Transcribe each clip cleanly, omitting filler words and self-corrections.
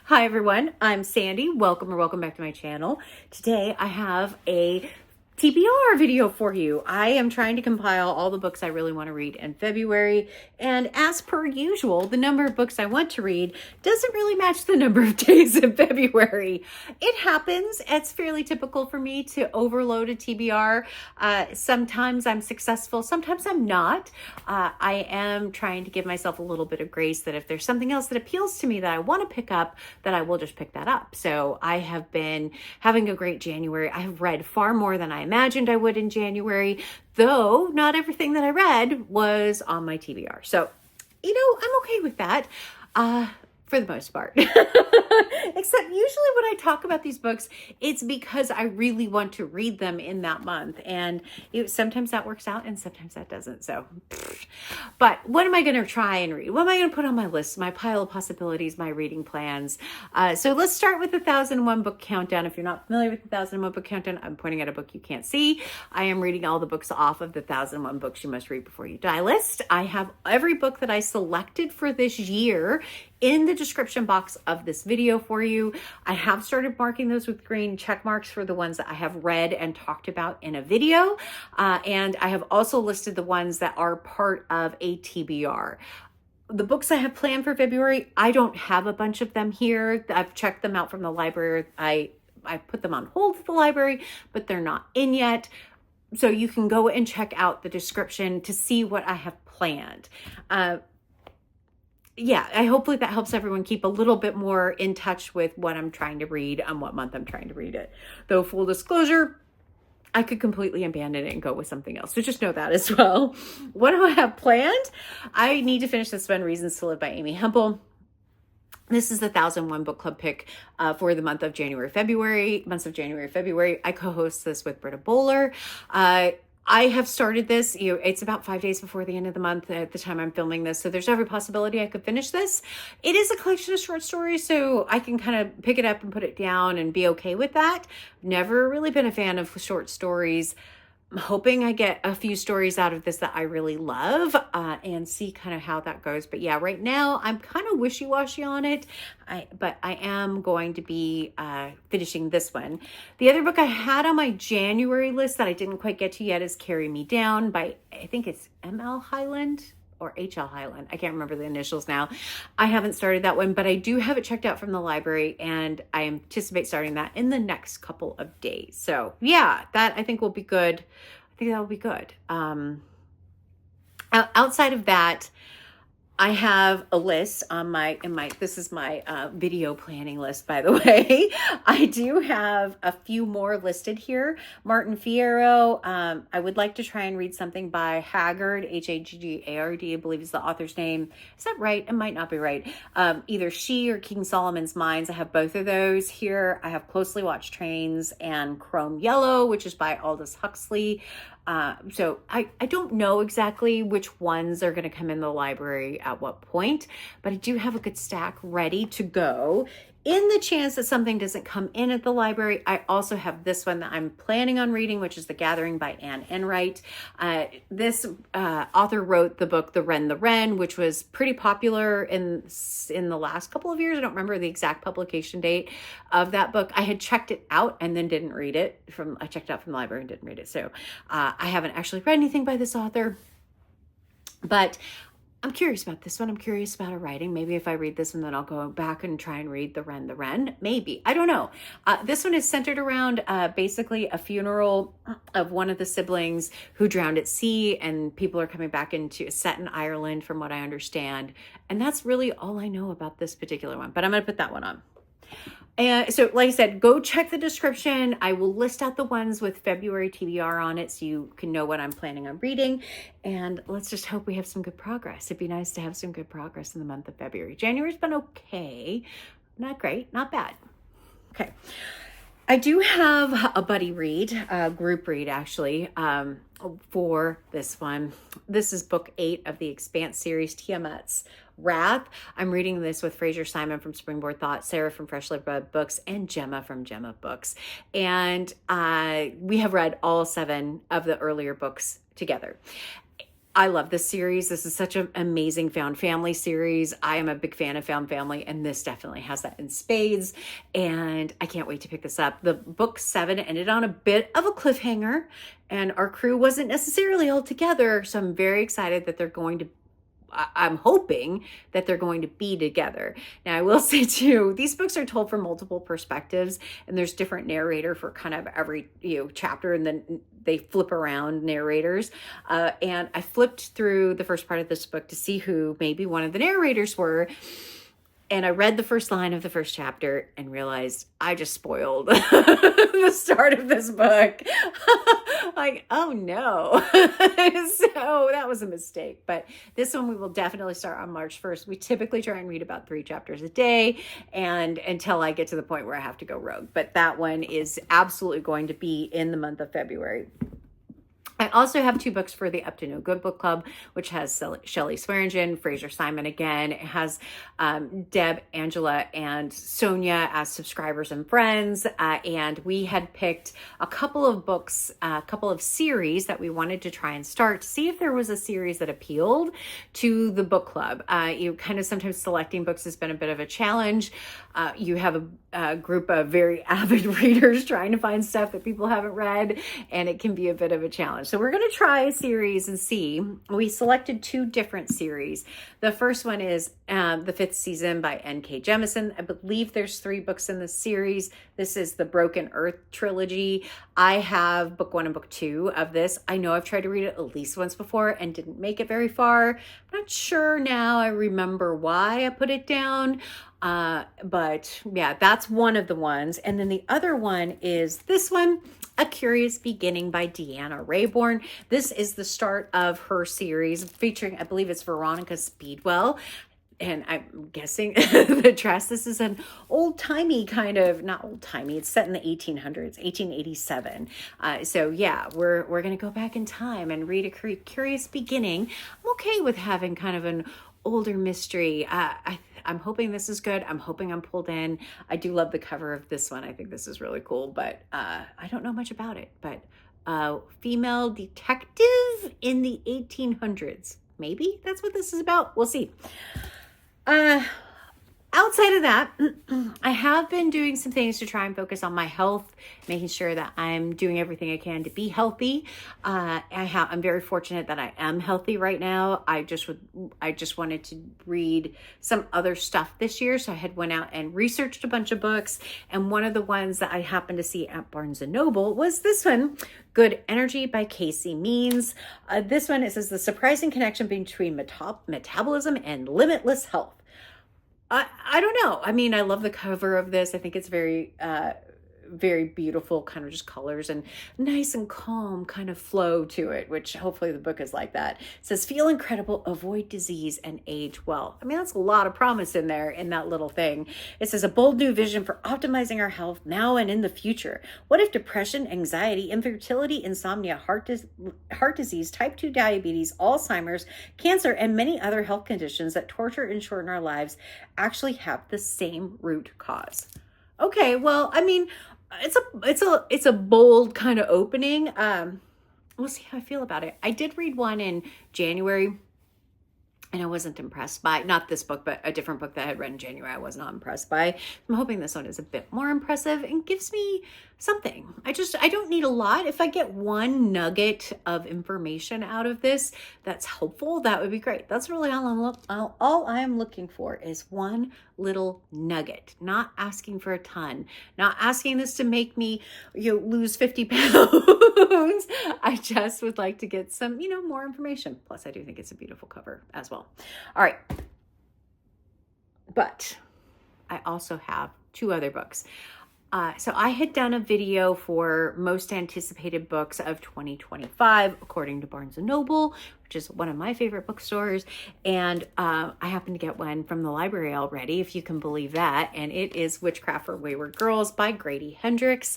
Hi everyone, I'm Sandy. Welcome back to my channel. Today I have a TBR video for you. I am trying to compile all the books I really want to read in February, and as per usual, the number of books I want to read doesn't really match the number of days in February. It happens. It's fairly typical for me to overload a TBR. Sometimes I'm successful, sometimes I'm not. I am trying to give myself a little bit of grace that if there's something else that appeals to me that I want to pick up, that I will just pick that up. So I have been having a great January. I have read far more than I imagined I would in January, though not everything that I read was on my TBR. So, I'm okay with that. For the most part. Except usually when I talk about these books, it's because I really want to read them in that month. And sometimes that works out and sometimes that doesn't. So, but what am I going to try and read? What am I going to put on my list, my pile of possibilities, my reading plans? So let's start with the 1001 book countdown. If you're not familiar with the 1001 book countdown, I'm pointing at a book you can't see. I am reading all the books off of the 1001 books you must read before you die list. I have every book that I selected for this year in the description box of this video for you. I have started marking those with green check marks for the ones that I have read and talked about in a video. And I have also listed the ones that are part of a TBR. The books I have planned for February, I don't have a bunch of them here. I've checked them out from the library. I put them on hold at the library, but they're not in yet. So you can go and check out the description to see what I have planned. I hopefully that helps everyone keep a little bit more in touch with what I'm trying to read and what month I'm trying to read it. Though full disclosure, I could completely abandon it and go with something else. So just know that as well. What do I have planned? I need to finish this one, Reasons to Live by Amy Hempel. This is the 1001 book club pick for the months of January, February. I co-host this with Britta Bowler. I have started this, it's about 5 days before the end of the month at the time I'm filming this. So there's every possibility I could finish this. It is a collection of short stories, so I can kind of pick it up and put it down and be okay with that. Never really been a fan of short stories. I'm hoping I get a few stories out of this that I really love and see kind of how that goes. But yeah, right now I'm kind of wishy-washy on it, but I am going to be finishing this one. The other book I had on my January list that I didn't quite get to yet is Carry Me Down by, I think it's M.L. Highland or H.L. Highland. I can't remember the initials now. I haven't started that one, but I do have it checked out from the library and I anticipate starting that in the next couple of days. So yeah, that I think will be good. I think that will be good. Outside of that, I have a list on this is my video planning list, by the way. I do have a few more listed here. Martin Fierro, I would like to try and read something by Haggard, Haggard, I believe is the author's name. Is that right? It might not be right. Either She or King Solomon's Mines. I have both of those here. I have Closely Watched Trains and Chrome Yellow, which is by Aldous Huxley. So I don't know exactly which ones are going to come in the library at what point, but I do have a good stack ready to go. In the chance that something doesn't come in at the library, I also have this one that I'm planning on reading, which is The Gathering by Enright. This author wrote the book The Wren, which was pretty popular in the last couple of years. I don't remember the exact publication date of that book. I had checked it out and then didn't read it. I checked it out from the library and didn't read it. So I haven't actually read anything by this author, but I'm curious about this one. I'm curious about her writing. Maybe if I read this one, then I'll go back and try and read The Wren. Maybe. I don't know. This one is centered around basically a funeral of one of the siblings who drowned at sea, and people are coming back set in Ireland from what I understand. And that's really all I know about this particular one, but I'm going to put that one on. And so, like I said, go check the description. I will list out the ones with February TBR on it so you can know what I'm planning on reading. And let's just hope we have some good progress. It'd be nice to have some good progress in the month of February. January's been okay. Not great, not bad. Okay. I do have a buddy read, a group read actually, for this one. This is book 8 of the Expanse series, Tiamat's Wrath. I'm reading this with Fraser Simon from Springboard Thought, Sarah from Freshly Read Books, and Gemma from Gemma Books. And we have read all 7 of the earlier books together. I love this series. This is such an amazing found family series. I am a big fan of found family, and this definitely has that in spades. And I can't wait to pick this up. The book 7 ended on a bit of a cliffhanger, and our crew wasn't necessarily all together. So I'm very excited that I'm hoping that they're going to be together. Now, I will say too, these books are told from multiple perspectives, and there's different narrator for kind of every chapter, and then they flip around narrators. And I flipped through the first part of this book to see who maybe one of the narrators were. And I read the first line of the first chapter and realized I just spoiled the start of this book. Like, oh no. So that was a mistake. But this one we will definitely start on March 1st. We typically try and read about 3 chapters a day, and until I get to the point where I have to go rogue. But that one is absolutely going to be in the month of February. I also have 2 books for the Up to No Good book club, which has Shelley Swearingen, Fraser Simon again. It has Deb, Angela, and Sonia as subscribers and friends. And we had picked a couple of books, a couple of series that we wanted to try and start to see if there was a series that appealed to the book club. Kind of sometimes selecting books has been a bit of a challenge. You have a group of very avid readers trying to find stuff that people haven't read, and it can be a bit of a challenge. So we're going to try a series and see. We selected 2 different series. The first one is the 5th season by N.K. Jemisin. I believe there's 3 books in this series. This is the Broken Earth trilogy. I have book 1 and book 2 of this. I know I've tried to read it at least once before and didn't make it very far. I'm not sure now. I remember why I put it down. But yeah, that's one of the ones. And then the other one is this one, A Curious Beginning by Deanna Rayborn. This is the start of her series featuring, I believe it's Veronica Speedwell. And I'm guessing the dress, this is an old-timey kind of, not old-timey, it's set in the 1800s, 1887. So yeah, we're going to go back in time and read A Curious Beginning. I'm okay with having kind of an older mystery. I'm hoping this is good. I'm hoping I'm pulled in. I do love the cover of this one. I think this is really cool, but I don't know much about it. But female detective in the 1800s. Maybe that's what this is about. We'll see. Outside of that, I have been doing some things to try and focus on my health, making sure that I'm doing everything I can to be healthy. I'm very fortunate that I am healthy right now. I just wanted to read some other stuff this year, so I had went out and researched a bunch of books, and one of the ones that I happened to see at Barnes & Noble was this one, Good Energy by Casey Means. This one, it says the surprising connection between metabolism and limitless health. I don't know. I mean, I love the cover of this. I think it's very, very beautiful, kind of just colors and nice and calm kind of flow to it, which hopefully the book is like that. It says, feel incredible, avoid disease, and age well. I mean, that's a lot of promise in there in that little thing. It says, a bold new vision for optimizing our health now and in the future. What if depression, anxiety, infertility, insomnia, heart disease, type 2 diabetes, Alzheimer's, cancer, and many other health conditions that torture and shorten our lives actually have the same root cause? Okay, well, I mean, it's a bold kind of opening. We'll see how I feel about it. I did read one in January, and I wasn't impressed by, not this book, but a different book that I had read in January I was not impressed by. I'm hoping this one is a bit more impressive and gives me something. I don't need a lot. If I get one nugget of information out of this that's helpful, that would be great. That's really all I am looking for is one little nugget, not asking for a ton, not asking this to make me lose 50 pounds. I just would like to get some, more information. Plus, I do think it's a beautiful cover as well. All right. But I also have 2 other books. So I had done a video for most anticipated books of 2025, according to Barnes & Noble, which is one of my favorite bookstores. And I happened to get one from the library already, if you can believe that. And it is Witchcraft for Wayward Girls by Grady Hendrix.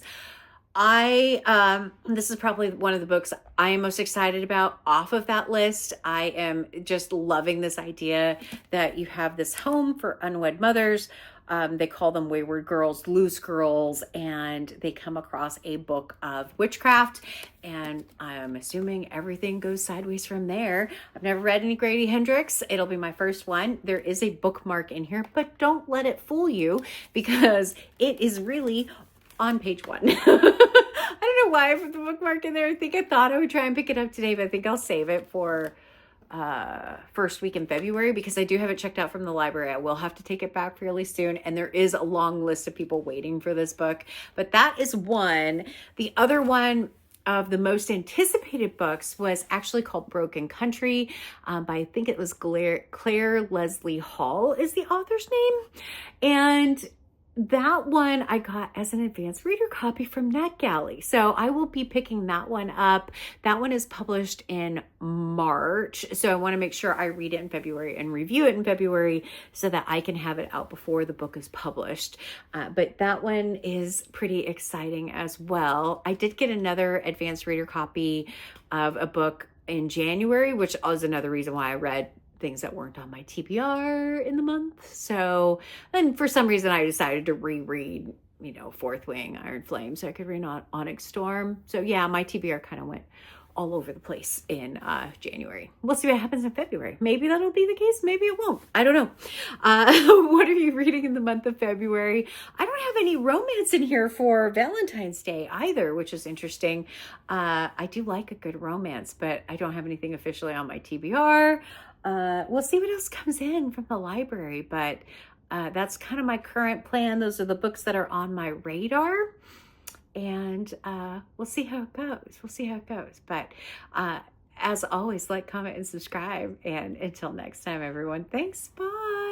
This is probably one of the books I am most excited about off of that list. I am just loving this idea that you have this home for unwed mothers. They call them wayward girls, loose girls, and they come across a book of witchcraft, and I'm assuming everything goes sideways from there. I've never read any Grady Hendrix. It'll be my first one. There is a bookmark in here, but don't let it fool you because it is really on page 1. I don't know why I put the bookmark in there. I think I thought I would try and pick it up today, but I think I'll save it for first week in February because I do have it checked out from the library. I will have to take it back fairly soon, and there is a long list of people waiting for this book, but that is one. The other one of the most anticipated books was actually called Broken Country by, I think it was Claire Leslie Hall is the author's name, and that one I got as an advanced reader copy from NetGalley. So I will be picking that one up. That one is published in March. So I want to make sure I read it in February and review it in February so that I can have it out before the book is published. But that one is pretty exciting as well. I did get another advanced reader copy of a book in January, which was another reason why I read things that weren't on my TBR in the month. So then for some reason I decided to reread, Fourth Wing, Iron Flame, so I could read on Onyx Storm. So yeah, my TBR kind of went all over the place in January. We'll see what happens in February. Maybe that'll be the case. Maybe it won't. I don't know. What are you reading in the month of February? I don't have any romance in here for Valentine's Day either, which is interesting. I do like a good romance, but I don't have anything officially on my TBR. We'll see what else comes in from the library, but that's kind of my current plan. Those are the books that are on my radar, and we'll see how it goes. But as always, like, comment, and subscribe. And until next time, everyone, thanks. Bye.